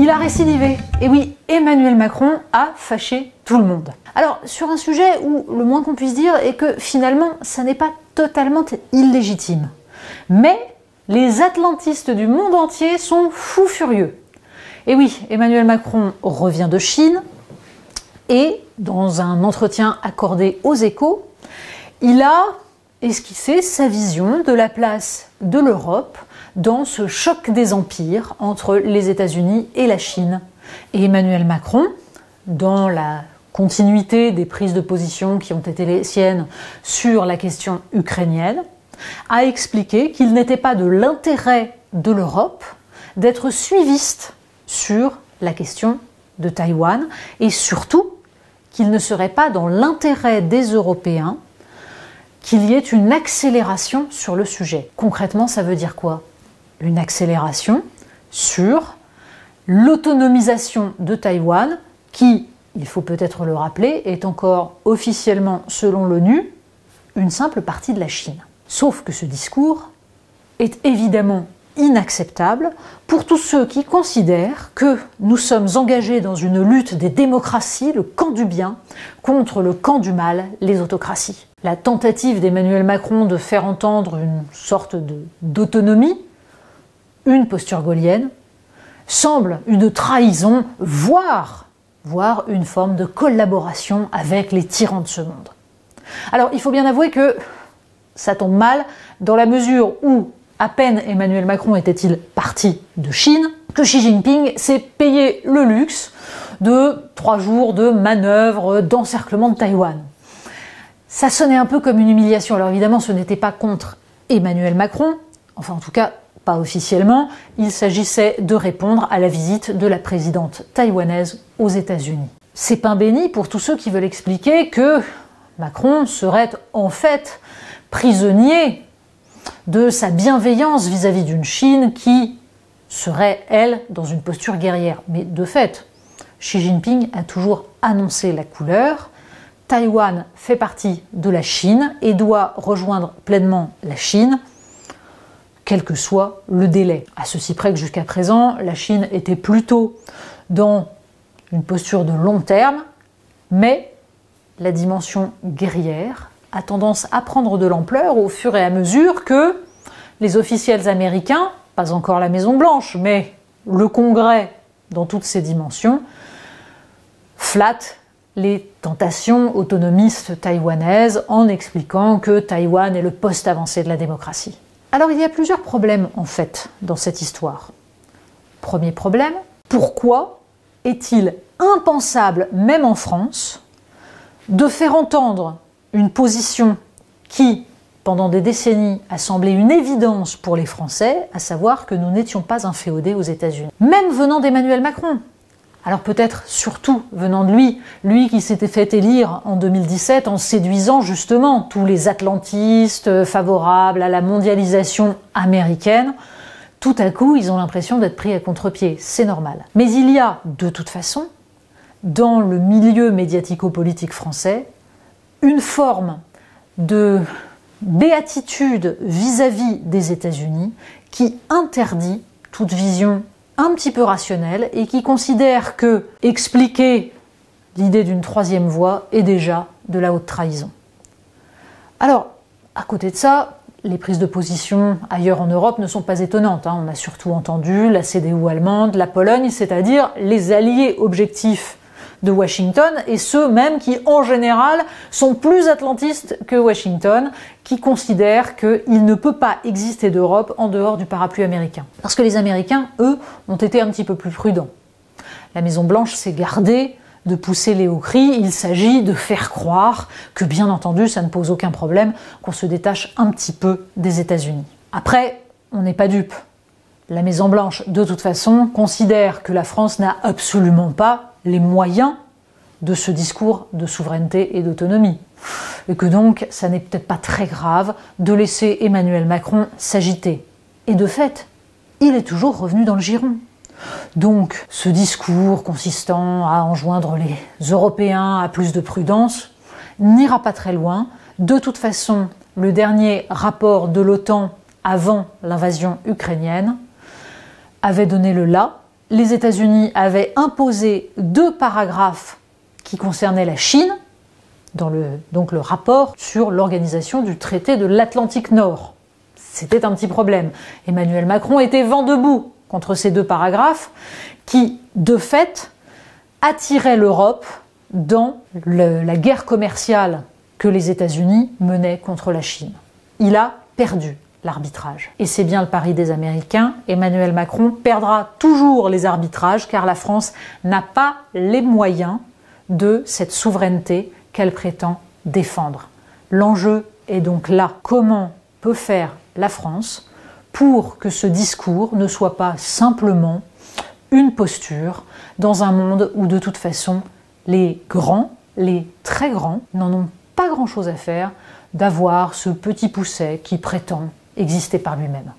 Il a récidivé. Et oui, Emmanuel Macron a fâché tout le monde. Alors, sur un sujet où le moins qu'on puisse dire est que finalement, ça n'est pas totalement illégitime. Mais les atlantistes du monde entier sont fous furieux. Et oui, Emmanuel Macron revient de Chine et, dans un entretien accordé aux Échos, il a esquissé sa vision de la place de l'Europe dans ce choc des empires entre les États-Unis et la Chine. Et Emmanuel Macron, dans la continuité des prises de position qui ont été les siennes sur la question ukrainienne, a expliqué qu'il n'était pas de l'intérêt de l'Europe d'être suiviste sur la question de Taïwan et surtout qu'il ne serait pas dans l'intérêt des Européens qu'il y ait une accélération sur le sujet. Concrètement, ça veut dire quoi ? Une accélération sur l'autonomisation de Taïwan qui, il faut peut-être le rappeler, est encore officiellement, selon l'ONU, une simple partie de la Chine. Sauf que ce discours est évidemment inacceptable pour tous ceux qui considèrent que nous sommes engagés dans une lutte des démocraties, le camp du bien, contre le camp du mal, les autocraties. La tentative d'Emmanuel Macron de faire entendre une sorte d'autonomie, une posture gaullienne, semble une trahison, voire une forme de collaboration avec les tyrans de ce monde. Alors, il faut bien avouer que ça tombe mal, dans la mesure où, à peine Emmanuel Macron était-il parti de Chine, que Xi Jinping s'est payé le luxe de 3 jours de manœuvre d'encerclement de Taïwan. Ça sonnait un peu comme une humiliation. Alors évidemment, ce n'était pas contre Emmanuel Macron, enfin en tout cas pas officiellement, il s'agissait de répondre à la visite de la présidente taïwanaise aux États-Unis. C'est pain béni pour tous ceux qui veulent expliquer que Macron serait en fait prisonnier de sa bienveillance vis-à-vis d'une Chine qui serait, elle, dans une posture guerrière. Mais de fait, Xi Jinping a toujours annoncé la couleur. Taïwan fait partie de la Chine et doit rejoindre pleinement la Chine, quel que soit le délai. À ceci près que jusqu'à présent, la Chine était plutôt dans une posture de long terme, mais la dimension guerrière a tendance à prendre de l'ampleur au fur et à mesure que les officiels américains, pas encore la Maison-Blanche, mais le Congrès dans toutes ses dimensions, flattent les tentations autonomistes taïwanaises en expliquant que Taïwan est le poste avancé de la démocratie. Alors il y a plusieurs problèmes en fait dans cette histoire. Premier problème, pourquoi est-il impensable, même en France, de faire entendre une position qui, pendant des décennies, a semblé une évidence pour les Français, à savoir que nous n'étions pas inféodés aux États-Unis. Même venant d'Emmanuel Macron. Alors peut-être surtout venant de lui qui s'était fait élire en 2017 en séduisant justement tous les atlantistes favorables à la mondialisation américaine. Tout à coup, ils ont l'impression d'être pris à contre-pied. C'est normal. Mais il y a, de toute façon, dans le milieu médiatico-politique français, une forme de béatitude vis-à-vis des États-Unis qui interdit toute vision un petit peu rationnelle et qui considère que expliquer l'idée d'une troisième voie est déjà de la haute trahison. Alors, à côté de ça, les prises de position ailleurs en Europe ne sont pas étonnantes. On a surtout entendu la CDU allemande, la Pologne, c'est-à-dire les alliés objectifs de Washington, et ceux même qui, en général, sont plus atlantistes que Washington, qui considèrent qu'il ne peut pas exister d'Europe en dehors du parapluie américain. Parce que les Américains, eux, ont été un petit peu plus prudents. La Maison-Blanche s'est gardée de pousser les hauts cris, il s'agit de faire croire que, bien entendu, ça ne pose aucun problème, qu'on se détache un petit peu des États-Unis. Après, on n'est pas dupe. La Maison-Blanche, de toute façon, considère que la France n'a absolument pas les moyens de ce discours de souveraineté et d'autonomie. Et que donc, ça n'est peut-être pas très grave de laisser Emmanuel Macron s'agiter. Et de fait, il est toujours revenu dans le giron. Donc, ce discours consistant à enjoindre les Européens à plus de prudence n'ira pas très loin. De toute façon, le dernier rapport de l'OTAN avant l'invasion ukrainienne avait donné le là, les États-Unis avaient imposé 2 paragraphes qui concernaient la Chine, dans donc le rapport sur l'organisation du traité de l'Atlantique Nord. C'était un petit problème. Emmanuel Macron était vent debout contre ces 2 paragraphes qui, de fait, attiraient l'Europe dans la guerre commerciale que les États-Unis menaient contre la Chine. Il a perdu l'arbitrage. Et c'est bien le pari des Américains. Emmanuel Macron perdra toujours les arbitrages car la France n'a pas les moyens de cette souveraineté qu'elle prétend défendre. L'enjeu est donc là. Comment peut faire la France pour que ce discours ne soit pas simplement une posture dans un monde où de toute façon les grands, les très grands, n'en ont pas grand-chose à faire d'avoir ce petit pousset qui prétend exister par lui-même.